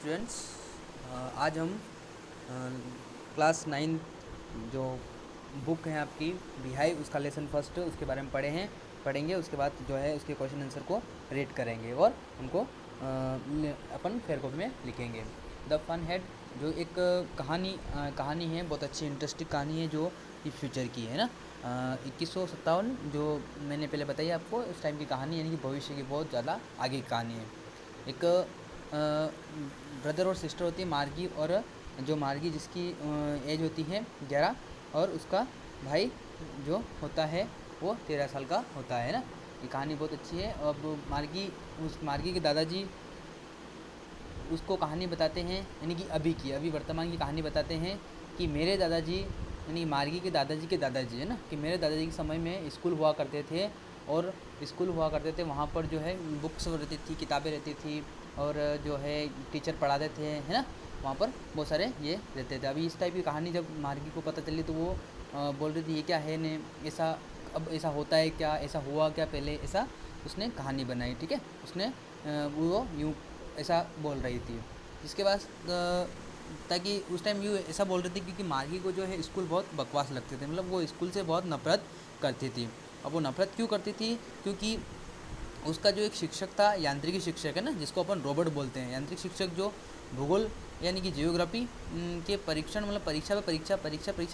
Students, आज हम class 9 जो बुक है आपकी बिहाइव, उसका लेसन फर्स्ट उसके बारे में पढ़ेंगे। उसके बाद जो है उसके क्वेश्चन आंसर को रेड करेंगे और उनको अपन फेयर कॉपी में लिखेंगे। द फन हेड जो एक कहानी है, बहुत अच्छी इंटरेस्टिंग कहानी है जो कि फ्यूचर की है ना। 2157 जो मैंने पहले बताई आपको, उस टाइम की कहानी, यानी कि भविष्य की बहुत ज़्यादा आगे की कहानी है। एक ब्रदर और सिस्टर होती है, मार्गी, और जो मार्गी जिसकी एज होती है 11, और उसका भाई जो होता है वो 13 साल का होता है ना। ये कहानी बहुत अच्छी है। अब उस मार्गी के दादाजी उसको कहानी बताते हैं, यानी कि अभी वर्तमान की कहानी बताते हैं कि मेरे दादाजी, यानी मार्गी के दादाजी है ना, कि मेरे दादाजी के समय में स्कूल हुआ करते थे, और स्कूल हुआ करते थे वहाँ पर जो है बुक्स रहती थी, किताबें रहती थी, और जो है टीचर पढ़ाते थे, है ना। वहाँ पर बहुत सारे ये रहते थे। अभी इस टाइप की कहानी जब मार्गी को पता चली तो वो बोल रही थी ये क्या है ने, ऐसा अब ऐसा होता है क्या, ऐसा हुआ क्या पहले, ऐसा उसने कहानी बनाई। ठीक है, उसने वो यूँ ऐसा बोल रही थी। जिसके बाद ताकि उस टाइम यूँ ऐसा बोल रही थी क्योंकि मार्गी को जो है स्कूल बहुत बकवास लगते थे, मतलब वो स्कूल से बहुत नफरत करती थी। अब वो नफरत क्यों करती थी? क्योंकि उसका जो एक शिक्षक था, यांत्रिकी शिक्षक है ना, जिसको अपन रोबोट बोलते हैं, यांत्रिक शिक्षक, जो भूगोल यानी कि जियोग्राफी के परीक्षण, मतलब परीक्षा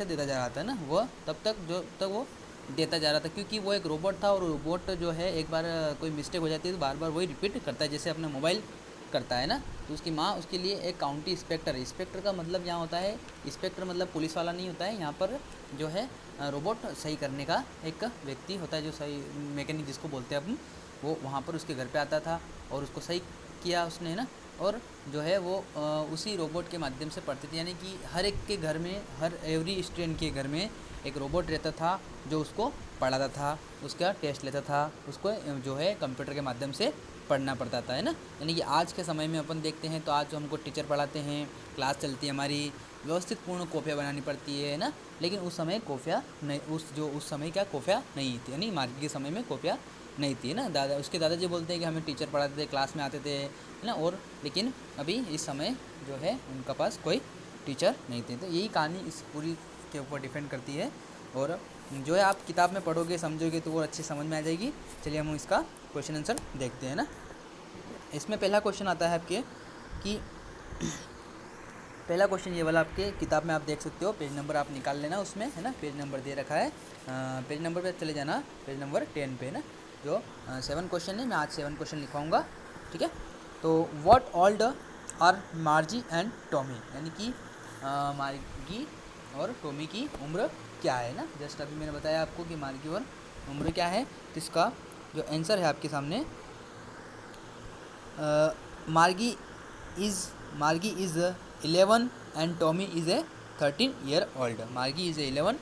देता जा रहा था ना, वह तब तक वो देता जा रहा था, क्योंकि वो एक रोबोट था, और रोबोट जो है एक बार कोई मिस्टेक हो जाती है तो बार बार वही रिपीट करता है, जैसे अपना मोबाइल करता है ना। तो उसकी माँ उसके लिए एक काउंटी इंस्पेक्टर का मतलब यहाँ होता है, इंस्पेक्टर मतलब पुलिस वाला नहीं होता है, यहाँ पर जो है रोबोट सही करने का एक व्यक्ति होता है, जो सही मैकेनिक जिसको बोलते हैं अपन, वो वहाँ पर उसके घर पे आता था और उसको सही किया उसने, है ना। और जो है वो उसी रोबोट के माध्यम से पढ़ती थी, यानी कि हर एक के घर में, हर एवरी स्टूडेंट के घर में एक रोबोट रहता था जो उसको पढ़ाता था, उसका टेस्ट लेता था, उसको जो है कंप्यूटर के माध्यम से पढ़ना पड़ता था, है ना। यानी कि आज के समय में अपन देखते हैं तो आज जो हमको टीचर पढ़ाते हैं, क्लास चलती है हमारी, व्यवस्थित पूर्ण कॉपियाँ बनानी पड़ती है ना। लेकिन उस समय कॉपियाँ नहीं, उस समय क्या कॉपियाँ नहीं थी, यानी मार्गी के समय में कॉपियाँ नहीं थी ना। उसके दादाजी बोलते हैं कि हमें टीचर पढ़ाते थे, क्लास में आते थे, है ना। और लेकिन अभी इस समय जो है उनका पास कोई टीचर नहीं थे। तो यही कहानी इस पूरी के ऊपर डिपेंड करती है, और जो है आप किताब में पढ़ोगे, समझोगे तो वो अच्छी समझ में आ जाएगी। चलिए हम इसका क्वेश्चन आंसर देखते हैं ना। इसमें पहला क्वेश्चन आता है आपके कि पहला क्वेश्चन ये वाला आपके किताब में आप देख सकते हो, पेज नंबर आप निकाल लेना उसमें, है ना। पेज नंबर दे रखा है, पेज नंबर पे चले जाना, पेज नंबर 10 पे ना। जो 7 क्वेश्चन है, मैं आज 7 क्वेश्चन लिखवाऊंगा, ठीक है। तो what old are Margie and Tommy, यानी कि मार्गी और टॉमी की उम्र क्या है ना। जस्ट अभी मैंने बताया आपको कि मार्गी और उम्र क्या है, तो इसका जो आंसर है आपके सामने, Margie is 11 and Tommy is a 13 year old. Margie is a 11,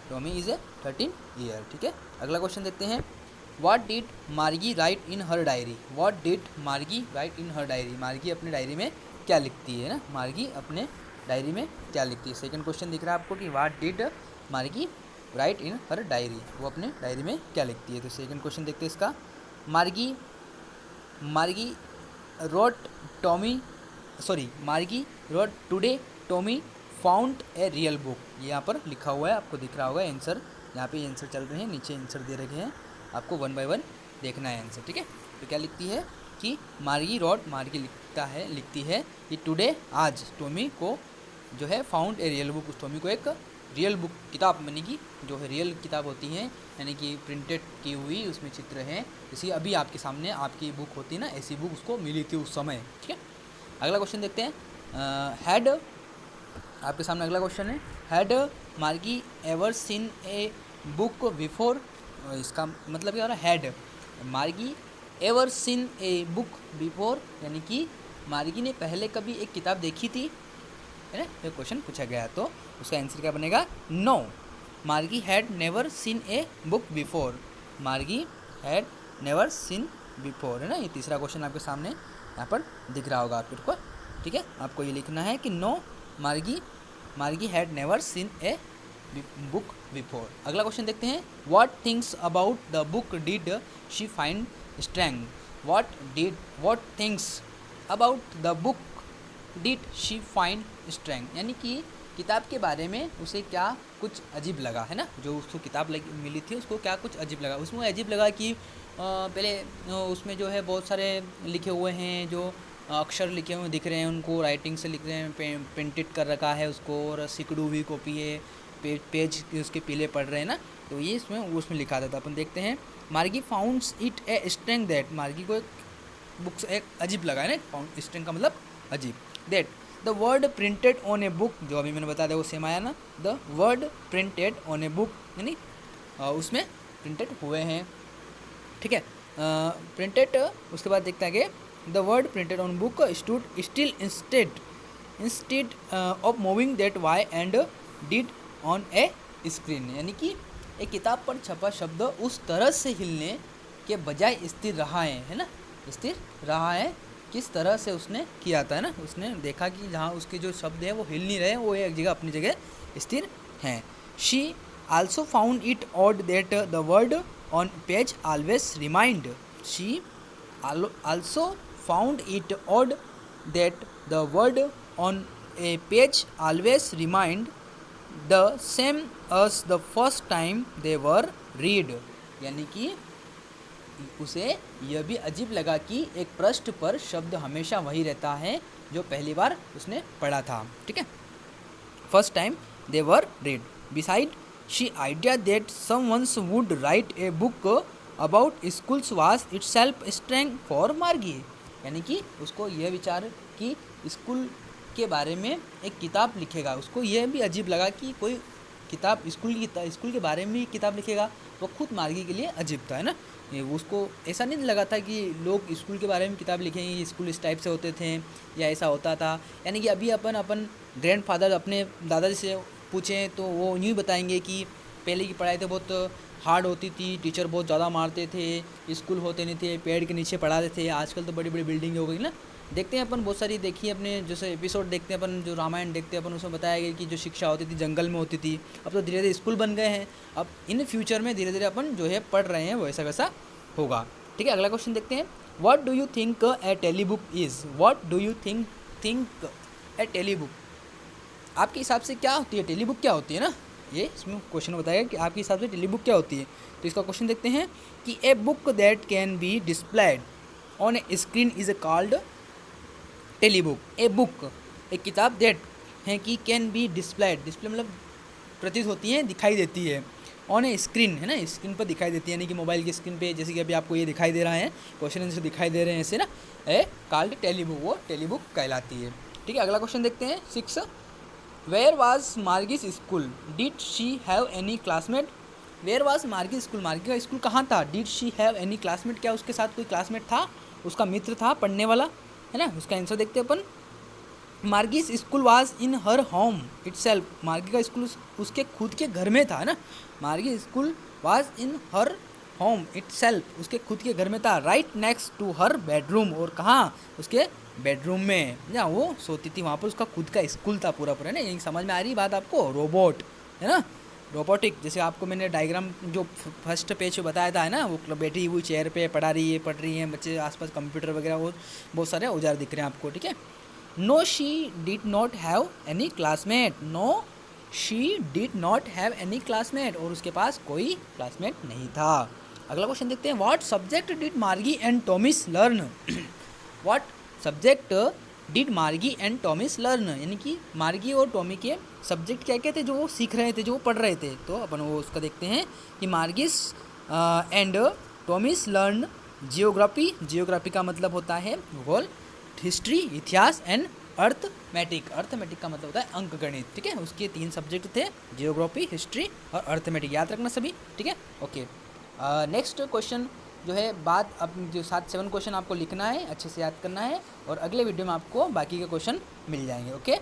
Tommy is a 13 year, ठीक है। अगला क्वेश्चन देखते हैं। What did Margie write in her diary, what did Margie write in her diary, Margie अपने diary में क्या लिखती है ना, मार्गी अपने डायरी में क्या लिखती है। सेकंड क्वेश्चन दिख रहा है आपको कि what did Margie write in her diary, वो अपने डायरी में क्या लिखती है। तो सेकंड क्वेश्चन देखते हैं इसका। Margie wrote Tommy Margie wrote today Tommy found a real book, ये यहाँ पर लिखा हुआ है, आपको दिख रहा होगा आंसर। यहाँ पे आंसर चल रहे हैं, नीचे आंसर दे रखे हैं, आपको 1 बाय 1 देखना है आंसर, ठीक है। तो क्या लिखती है कि मार्गी लिखती है कि टुडे, आज, टॉमी को जो है फाउंड ए रियल बुक, उस टॉमी को एक रियल बुक, किताब, यानी कि जो है रियल किताब होती है, यानी कि प्रिंटेड की हुई, उसमें चित्र हैं, जैसे अभी आपके सामने आपकी बुक होती है ना, ऐसी बुक उसको मिली थी उस समय, ठीक है। अगला क्वेश्चन देखते हैं। हैड आपके सामने अगला क्वेश्चन है, हैड मार्गी ever seen a book before, इसका मतलब क्या हो रहा है, हैड मार्गी ever seen a book before, यानी कि मार्गी ने पहले कभी एक किताब देखी थी, है ना। ये क्वेश्चन पूछा गया, तो उसका आंसर क्या बनेगा, नो, मार्गी had never seen a book before, मार्गी हैड नेवर सीन बिफोर, है ना। ये तीसरा क्वेश्चन आपके सामने यहाँ पर दिख रहा होगा आपको, ठीक है। आपको ये लिखना है कि नो, मार्गी had never seen a book before. अगला क्वेश्चन देखते हैं। What things about the book did she find strength, what things about the book did she find string, यानी कि किताब के बारे में उसे क्या कुछ अजीब लगा, है ना, जो उसको किताब मिली थी उसको क्या कुछ अजीब लगा। उसमें अजीब लगा कि पहले उसमें जो है बहुत सारे लिखे हुए हैं, जो अक्षर लिखे हुए दिख रहे हैं, उनको राइटिंग से लिख रहे हैं, पेंटेड कर रखा है उसको, और सिकड़ू हुई कॉपी है, पेज उसके पीले पड़ रहे हैं ना, तो ये उसमें लिखा था। अपन देखते हैं, मार्गी founts it A string that, मार्गी को बुक से एक अजीब लगा है ना, फाउंड स्ट्रेंग का मतलब अजीब, that the word printed on a book, जो अभी मैंने बताया था वो सेम आया ना, the word printed on a book, यानी उसमें प्रिंटेड हुए हैं, ठीक है, प्रिंटेड। उसके बाद देखते हैं कि the word printed on book stood still instead of moving that way and did on a screen, यानी कि एक किताब पर छपा शब्द उस तरह से हिलने के बजाय स्थिर रहा है ना, स्थिर रहा है, किस तरह से उसने किया था, है ना, उसने देखा कि जहाँ उसके जो शब्द हैं वो हिल नहीं रहे, वो एक जगह अपनी जगह स्थिर हैं। She also found it odd that the word on page always remind, she also found it odd that the word on a page always remind the same as the first time they were read, यानी कि उसे यह भी अजीब लगा कि एक पृष्ठ पर शब्द हमेशा वही रहता है जो पहली बार उसने पढ़ा था, ठीक है, first time they were read. Beside she idea that someone's would write a book about schools was itself string for मार्गी, यानी कि उसको यह विचार कि स्कूल के बारे में एक किताब लिखेगा, उसको यह भी अजीब लगा कि कोई किताब स्कूल के बारे में किताब लिखेगा, वो खुद मार्गी के लिए अजीब था, है ना, ये उसको ऐसा नहीं लगा था कि लोग स्कूल के बारे में किताब लिखेंगे, स्कूल इस टाइप से होते थे या ऐसा होता था, यानी कि अभी अपन ग्रैंडफादर अपने दादाजी से पूछें तो वो यूँ ही बताएंगे कि पहले की पढ़ाई तो बहुत हार्ड होती थी, टीचर बहुत ज़्यादा मारते थे, स्कूल होते नहीं थे, पेड़ के नीचे पढ़ाते थे, आजकल तो बड़ी बड़ी बिल्डिंग हो गई ना। देखते हैं अपन बहुत सारी, देखिए अपने जैसे एपिसोड देखते हैं अपन, जो रामायण देखते हैं अपन, उसमें बताया गया कि जो शिक्षा होती थी जंगल में होती थी, अब तो धीरे धीरे स्कूल बन गए हैं, अब इन फ्यूचर में धीरे धीरे अपन जो है पढ़ रहे हैं वैसा वैसा होगा, ठीक है। अगला क्वेश्चन देखते हैं, what do you think a telebook is, what do you think a telebook, आपके हिसाब से क्या होती है टेली बुक, क्या होती है ना, ये इसमें क्वेश्चन बताएगा कि आपके हिसाब से टेली बुक क्या होती है। तो इसका क्वेश्चन देखते हैं कि a book that can be displayed on a screen is called tele book, a book एक किताब दैट है कि कैन बी डिस्प्लेड, डिस्प्ले मतलब प्रतीत होती है, दिखाई देती है, ऑन ए स्क्रीन, है ना, स्क्रीन पर दिखाई देती है, यानी कि मोबाइल की स्क्रीन पे, जैसे कि अभी आपको ये दिखाई दे रहा है, क्वेश्चन आंसर दिखाई दे रहे हैं ऐसे ना, ए कॉल्ड टेली बुक, वो टेली बुक कहलाती है, ठीक है। अगला क्वेश्चन देखते हैं 6, where was Margie's school, did she have any classmate, where was Margie school, Margie का स्कूल कहाँ था, डिड शी हैव एनी क्लासमेट, क्या उसके साथ कोई क्लासमेट था, उसका मित्र था पढ़ने वाला, है ना, उसका आंसर देखते हैं अपन। Margie's school was in her home itself, Margie का स्कूल उसके खुद के घर में था, है ना, Margie school was in her home itself, उसके खुद के घर में था, right next to her bedroom, और कहाँ, उसके बेडरूम में जहाँ वो सोती थी वहाँ पर उसका खुद का स्कूल था पूरा पूरा, ना, ये समझ में आ रही बात आपको, रोबोट, है ना, रोबोटिक, जैसे आपको मैंने डायग्राम जो फर्स्ट पेज पे बताया था, है ना, वो बैठी हुई चेयर पे पढ़ रही है बच्चे, आसपास कंप्यूटर वगैरह वो बहुत सारे औजार दिख रहे हैं आपको, ठीक है। No she did not have any classmate, no she did not have any classmate, और उसके पास कोई क्लासमेट नहीं था। अगला क्वेश्चन देखते हैं, what subject did Margie and Tommy's learn, what subject did Margie and Tommy's learn, यानी कि मार्गी और टॉमी के सब्जेक्ट क्या क्या थे जो वो सीख रहे थे, जो वो पढ़ रहे थे, तो अपन वो उसका देखते हैं कि Margie's and Tommy's learn geography, geography का मतलब होता है भूगोल, हिस्ट्री इतिहास एंड अर्थमेटिक, अर्थमेटिक का मतलब होता है अंक गणित, ठीक है, उसके 3 सब्जेक्ट थे, जियोग्राफी, हिस्ट्री और अर्थमेटिक, याद रखना सभी, ठीक है, ओके। नेक्स्ट क्वेश्चन जो है बात, अब जो 7 क्वेश्चन आपको लिखना है, अच्छे से याद करना है, और अगले वीडियो में आपको बाकी के क्वेश्चन मिल जाएंगे, ओके।